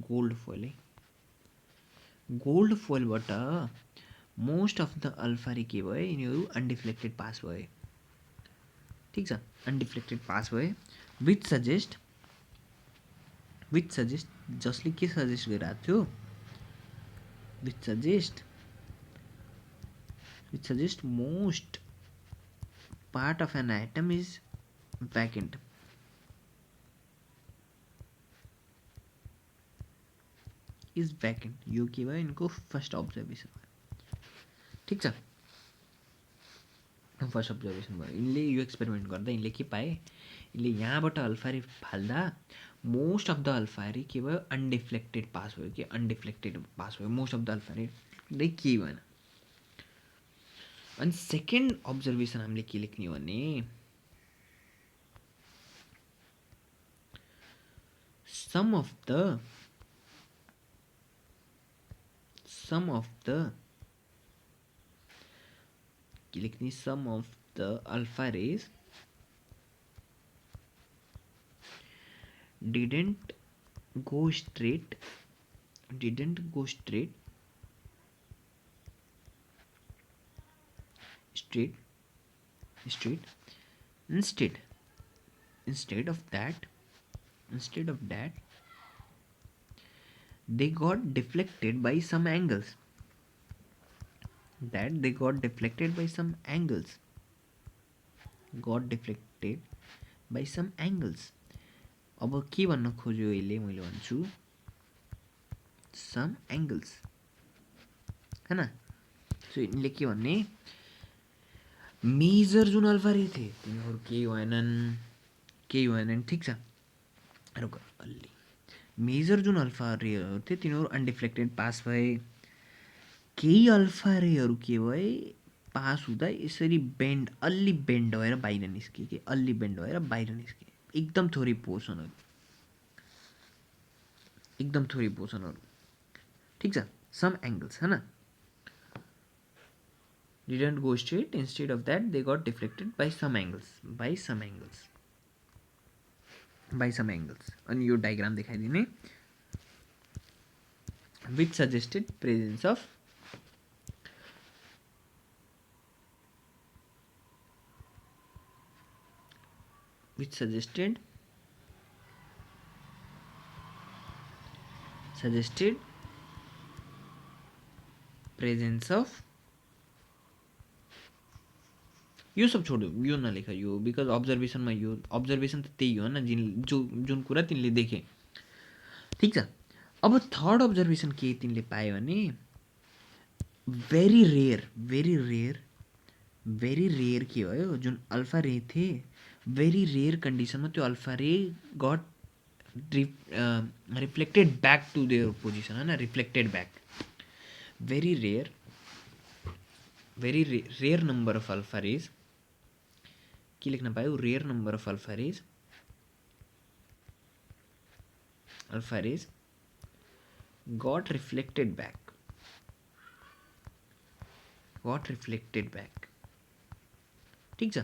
gold foil है। गोल्ड फोइलबाट most of the alpha ray के भयो, यिनीहरू अनडिफ्लेक्टेड पास भयो। ठिक छ, अनडिफ्लेक्टेड पास भयो। विच सजेस्ट जसले के सजेस्ट गरिरहेको थियो, which suggest most part of an atom is vacant. यो के भयो, यिनको फर्स्ट अब्जर्भेसन भयो। ठिक छ, फर्स्ट अब्जर्भेसन भयो। यिनले यो एक्सपेरिमेन्ट गर्दा यिनले के पाए, यिनले यहाँबाट अल्फा रे फाल्दा most of the alpha ray के भयो, अनडिफ्लेक्टेड पास भयो। कि अनडिफ्लेक्टेड पास भयो, most of the alpha ray केही भएन। अनि सेकेन्ड अब्जर्भेसन हामीले के लेख्ने हो भने, सम अफ द के लेख्ने, some of the alpha rays didn't go straight instead of that they got deflected by some angles. अब के भन्न खोज्यो यसले, मैले भन्छु सम एङ्गल्स हैन। सो यिनले के भन्ने, मेजर जुन अल्फा रे थिए तिनीहरू केही भएनन्। ठिक छ, रुक अलि, मेजर जुन अल्फा रेहरू थिए तिनीहरू अनडिफ्लेक्टेड पास भए। केही अल्फा रेहरू के भए, पास हुँदा यसरी अलि बेन्ड भएर बाहिर निस्के। एकदम थोरै पोर्सनहरू। ठिक छ, सम एङ्गल्स हैन। didn't go straight, instead of that they got deflected by some angles. अनि यो diagram देखाइदिने, which suggested presence of presence of यो सब छोडिदियो, यो नलेख यो, बिकज अब्जर्भेसनमा यो अब्जर्भेसन त त्यही हो न, जुन कुरा तिनले देखे। ठिक छ, अब थर्ड अब्जर्भेसन के तिनले पायो भने, भेरी रेयर के भयो, जुन अल्फा रे थिए भेरी रेयर कन्डिसनमा त्यो alpha ray got reflected back to their position होइन, reflected back. Very rare number of alpha rays के लेख्न पायो, rare number of alpha rays got reflected back. ठिक छ,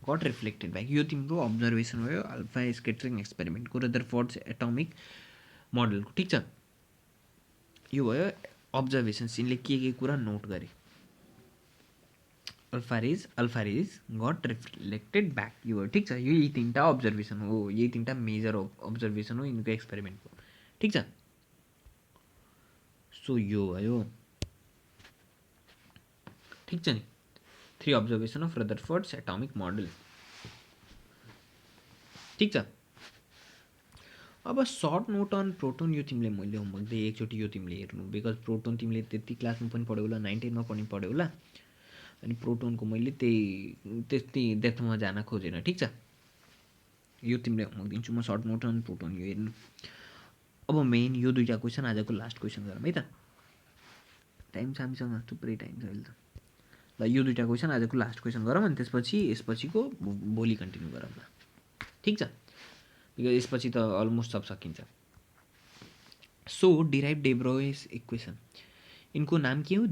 गट रिफ्लेक्टेड ब्याक। यो तिम्रो अब्जर्भेसन भयो अल्फा स्क्याटरिङ एक्सपेरिमेन्टको, रदरफोर्ड्स एटोमिक मोडलको। ठिक छ, यो भयो अब्जर्भेसन्स। यिनले के कुरा नोट गरे, alpha rays got reflected back, यो भयो। ठिक छ, यही तिनवटा अब्जर्भेसन हो, यही तिनवटा मेजर अब्जर्भेसन हो यिनको एक्सपेरिमेन्टको। ठिक छ, सो यो भयो। ठिक छ नि, 3 observation of Rutherford's atomic model. ठिक छ, अब सर्ट नोट अन प्रोटोन, यो तिमीले मैले होमवर्क दिएँ एकचोटि, यो तिमीले हेर्नु, बिकज प्रोटोन तिमीले त्यति क्लासमा पनि पढ्यौ होला, 9 10मा पनि पढ्यौ होला। अनि प्रोटोनको मैले त्यति डेप्थमा जान खोजेन। ठिक छ, यो तिमीले होमवर्क दिन्छु म, सर्ट नोट अन प्रोटोन यो हेर्नु। अब मेन यो दुईवटा क्वेसन आजको लास्ट क्वेसन गरौँ है त, टाइम छ हामीसँग, थुप्रै टाइम छ अहिले त। ल यो दुईवटा क्वेसन आजको लास्ट क्वेसन गरौँ, अनि यसपछिको भोलि कन्टिन्यू गरौँ ल। ठिक छ, बिकज यसपछि त अलमोस्ट सब सकिन्छ। सो डिराइभ दे ब्रोइस इक्वेसन, यिनको नाम के हो,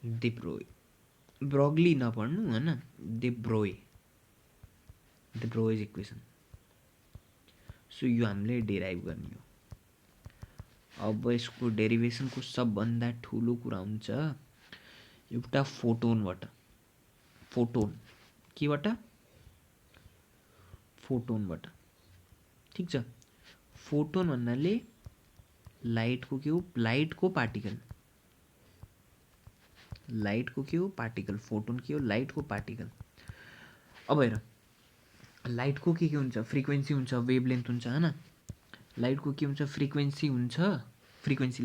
देब्रोय, ब्रॉगली नपढ्नु होइन, देब्रोय, देब्रोइज इक्वेसन। सो यो हामीले डेराइभ गर्ने हो। अब यसको डेरिभेसनको सबभन्दा ठुलो कुरा हुन्छ एउटा फोटोनबाट। फोटोन केबाट? फोटोनबाट। ठिक छ, फोटोन भन्नाले लाइटको के हो? लाइटको पार्टिकल। लाइटको के हो? पार्टिकल। फोटोन के हो? लाइटको पार्टिकल। अब हेर, लाइटको के हुन्छ? फ्रिक्वेन्सी हुन्छ, वेभलेन्थ हुन्छ होइन। लाइटको के हुन्छ? फ्रिक्वेन्सी हुन्छ। फ्रिक्वेन्सी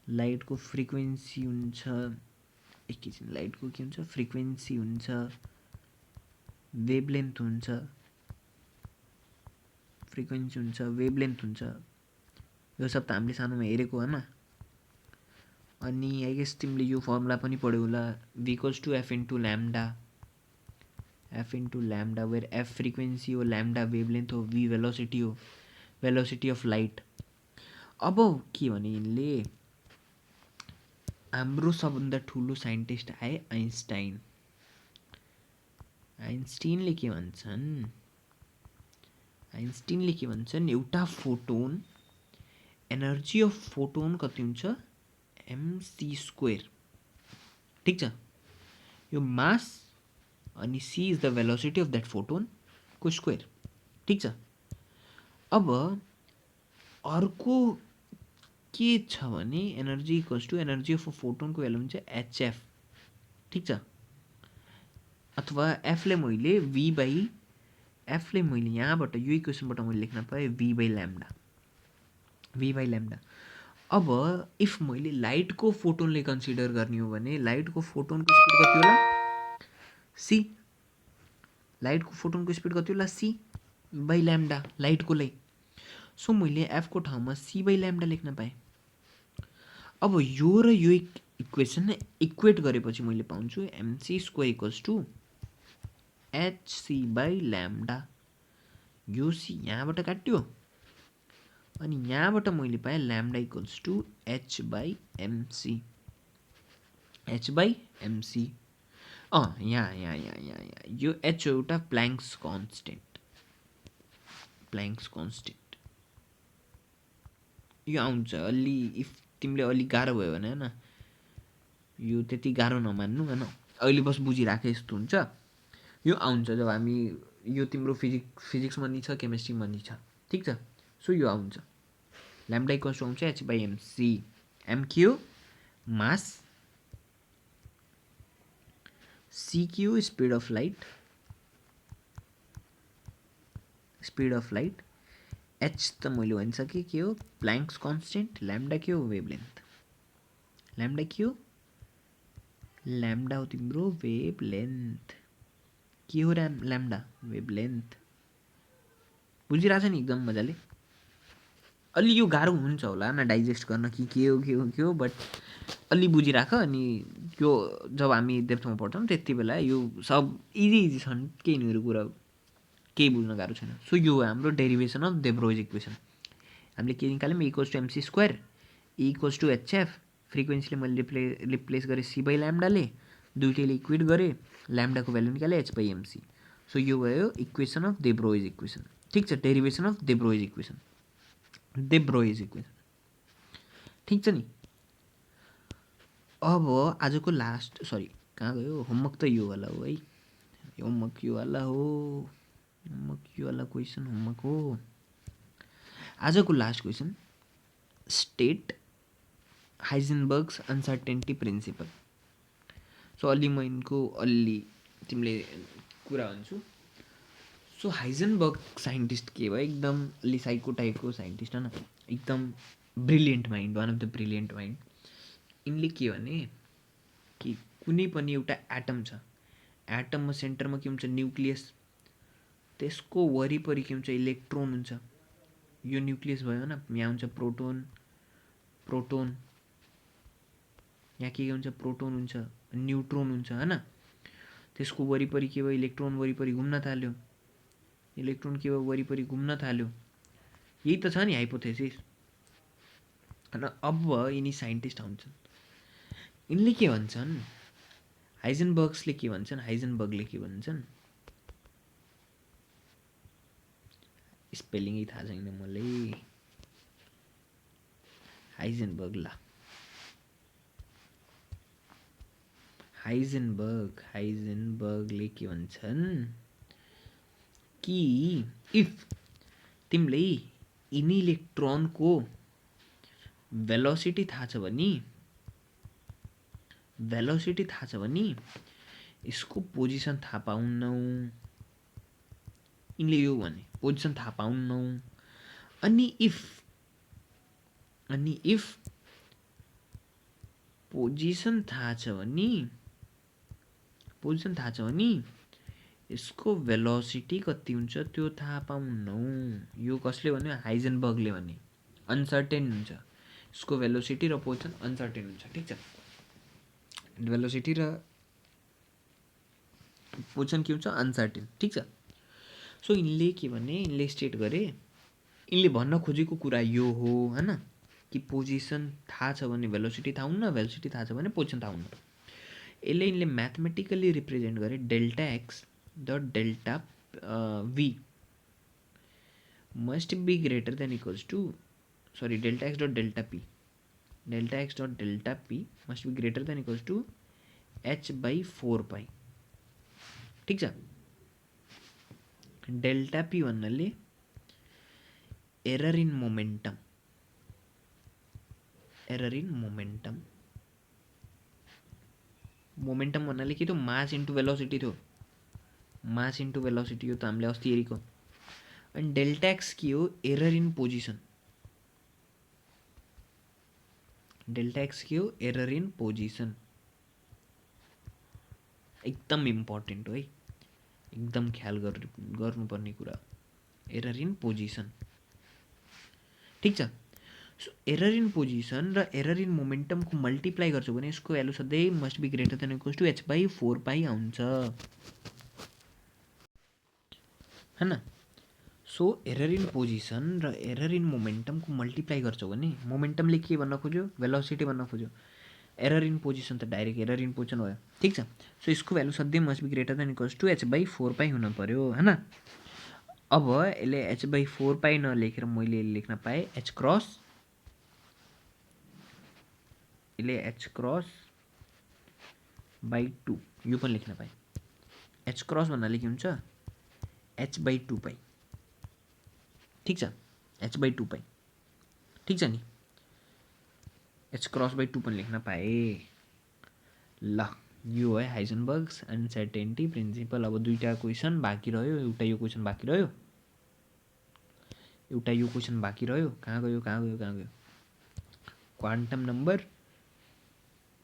लाइटको फ्रिक्वेन्सी हुन्छ। एकैछिन, लाइटको के हुन्छ? फ्रिक्वेन्सी हुन्छ, वेभलेन्थ हुन्छ, फ्रिक्वेन्सी हुन्छ, वेभलेन्थ हुन्छ। यो सब त हामीले सानोमा हेरेको होइन। अनि आई गेस तिमीले यो फर्मुला पनि पढ्यौ होला, v equals to F into lambda. F into lambda, where F frequency हो, ल्याम्डा वेभलेन्थ हो, v भेलोसिटी हो, भेलोसिटी अफ लाइट। अब के भने यिनले हाम्रो सबभन्दा ठुलो साइन्टिस्ट आए आइन्स्टाइन। आइन्स्टिनले के भन्छन्? एउटा फोटोन, एनर्जी अफ फोटोन कति हुन्छ? mc square. ठिक छ, यो मास अनि c is the velocity of that photon को स्क्वेयर। ठिक छ। अब अर्को के छ भने energy equals to energy of a फोटोनको भ्यालु हुन्छ hf। ठिक छ, अथवा एफले मैले यहाँबाट यो इक्वेसनबाट मैले लेख्न पाएँ v बाई ल्याम्डा। अब इफ मैले लाइटको फोटोनले कन्सिडर गर्ने हो भने लाइटको फोटोनको स्पिड कति होला? c। लाइटको फोटोनको स्पिड कति होला? c बाई ल्याम्डा, लाइटको लागि। सो मैले एफको ठाउँमा c बाई ल्याम्डा लेख्न पाएँ। अब यो र यो इक्वेसन इक्वेट गरेपछि मैले पाउँछु mc square equals to hc by lambda. यो c यहाँबाट काट्यो अनि यहाँबाट मैले पाएँ lambda equals to h by mc। यहाँ यो h एउटा प्ल्याङ्क्स कन्स्टेन्ट। यो आउँछ अलि, इफ तिमीले अलि गाह्रो भयो भने होइन, यो त्यति गाह्रो नमान्नु होइन, अहिले बस बुझिराखे यस्तो हुन्छ। यो आउँछ जब हामी, यो तिम्रो फिजिक्समा नि छ, केमिस्ट्रीमा नि छ। ठिक छ, सो यो आउँछ ल्याम्डा इक्वल्स टु आउँछ h बाई mc। m के हो? मास, c के हो? स्पिड अफ लाइट, h त मैले भनिसकेँ के हो? प्ल्याङ्क्स कन्स्टेन्ट। ल्याम्डा के हो? वेभलेन्थ। ल्याम्डा के हो? ल्याम्डा हो तिम्रो वेभलेन्थ। के हो ल्याम्डा? वेभलेन्थ। बुझिरहेछ नि एकदम मजाले? अलि यो गाह्रो हुन्छ होला न डाइजेस्ट गर्न कि के हो, बट अलि बुझिराख। अनि यो जब हामी डेप्थमा पढ्छौँ त्यति बेला यो सब इजी छन्, केही यिनीहरू कुरा केही बुझ्न गाह्रो छैन। सो यो हो हाम्रो derivation of de Broglie equation. हामीले के निकाल्यौँ? Equals to mc square, equals to hf. फ्रिक्वेन्सीले मैले रिप्लेस गरेँ सी बाई ल्याम्डाले, दुइटैले इक्वेट गरेँ, ल्याम्डाको भ्यालु निकालेँ एच बाई एमसी। सो यो भयो equation of de Broglie equation. ठिक छ, derivation of de Broglie equation. ठिक छ नि। अब आजको लास्ट, सरी कहाँ गयो होमवर्क? त यो वाला हो है, होमवर्क यो वाला क्वेसन होमवर्क हो। आजको last question, state Heisenberg's uncertainty principle. So अलि म यिनको तिमीले कुरा भन्छु। सो हाइजेनबर्ग साइन्टिस्ट के भयो? एकदम अलि साइको टाइपको साइन्टिस्ट होइन, एकदम brilliant mind, one of the brilliant mind. यिनले के भने कि कुनै पनि एउटा एटम छ, एटममा सेन्टरमा के हुन्छ? न्युक्लियस। त्यसको वरिपरि के हुन्छ? इलेक्ट्रोन हुन्छ। यो न्युक्लियस भयो होइन, यहाँ हुन्छ प्रोटोन, यहाँ के हुन्छ? प्रोटोन हुन्छ, न्युट्रोन हुन्छ होइन। त्यसको वरिपरि के भयो? इलेक्ट्रोन वरिपरि घुम्न थाल्यो। इलेक्ट्रोन के भयो? वरिपरि घुम्न थाल्यो। यही त छ नि हाइपोथेसिस। होइन, अब यिनी साइन्टिस्ट आउँछन्, यिनले के भन्छन्, हाइजेनबर्ग्सले के भन्छन्, हाइजेनबर्गले के भन्छन्, स्पेलिङै थाहा छैन मलाई। हाइजेनबर्गले के भन्छन् कि इफ तिमीले इन इलेक्ट्रोनको भेलोसिटी थाहा छ भने यसको पोजिसन थाहा पाउन्नौ। यिनले यो भने पोजिसन थाहा पाउन्नौ। अनि इफ पोजिसन थाहा छ भने यसको भेलोसिटी कति हुन्छ त्यो थाहा पाउन्नौ। यो कसले भन्यो, हाइजेनबर्गले भने। अनसर्टेन हुन्छ यसको भेलोसिटी र पोजिसन, अनसर्टेन हुन्छ। ठिक छ, भेलोसिटी र पोजिसन के हुन्छ, अनसर्टेन। ठिक छ। सो यिनले के भने, यिनले स्टेट गरे, यिनले भन्न खोजेको कुरा यो हो हैन, कि पोजिसन थाहा छ भने भेलोसिटी थाहा हुन्न, भेलोसिटी थाहा छ भने पोजिसन थाहा हुन्न। यसले यिनले म्याथमेटिकली रिप्रेजेन्ट गरे delta x the delta v must be greater than equals to, sorry, delta x dot delta p must be greater than equals to h by 4 pi। ठीक छ। डेल्टा p भन्नाले error in momentum भन्नाले के थियो, मास into velocity थियो। मास into velocity हो त हामीले अस्ति हेरेको। अनि डेल्टा एक्स के हो, एरर इन पोजिसन। एकदम इम्पोर्टेन्ट हो है, एकदम ख्याल गर्नुपर्ने कुरा, एरर इन पोजिसन। ठिक छ। सो एरर इन पोजिसन र एरर इन मोमेन्टमको मल्टिप्लाई गर्छौँ भने यसको भ्यालु सधैँ must be greater than equals to h by 4 pi आउँछ हैन। सो एरर इन पोजिसन र एरर इन मोमेन्टमको मल्टिप्लाई गर्छौँ भने मोमेन्टमले के भन्न खोज्यो, भेलोसिटी भन्न खोज्यो। एरर इन पोजिसन त डाइरेक्ट एरर इन पोजिसन भयो। ठिक छ। सो यसको भ्यालु सधैँ must be greater than equals to h by 4 पाई हुन पर्यो हैन। अब यसले h by 4 पाई नलेखेर मैले लेख्न पाएँ h क्रस, यसले h क्रस by 2 यो पनि लेख्न पाएँ। h क्रस भन्नाले के हुन्छ, h by 2 पाई। ठिक छ, h by 2 पाई। ठिक छ नि, h क्रस by 2 पनि लेख्न पाएँ। ल, यो है हाइजेनबर्ग्स अनसर्टेनिटी प्रिन्सिपल। अब दुईटा क्वेसन बाँकी रह्यो, एउटा यो क्वेसन बाँकी रह्यो, कहाँ गयो, quantum number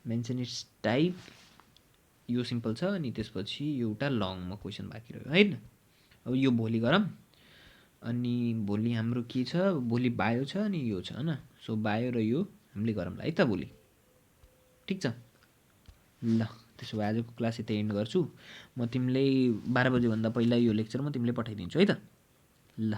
mention it's type, यो सिम्पल छ। अनि त्यसपछि एउटा लङमा क्वेसन बाँकी रह्यो हैन। अब यो भोलि गरौँ। अनि भोलि हाम्रो के छ, भोलि बायो छ अनि यो छ हैन। सो बायो र यो हामीले गरौँला है त भोलि। ठिक छ। ल, त्यसो भए आजको क्लास यतै एन्ड गर्छु। म तिमीलाई 12 बजेभन्दा पहिला यो लेक्चर म तिमीलाई पठाइदिन्छु है त। ल।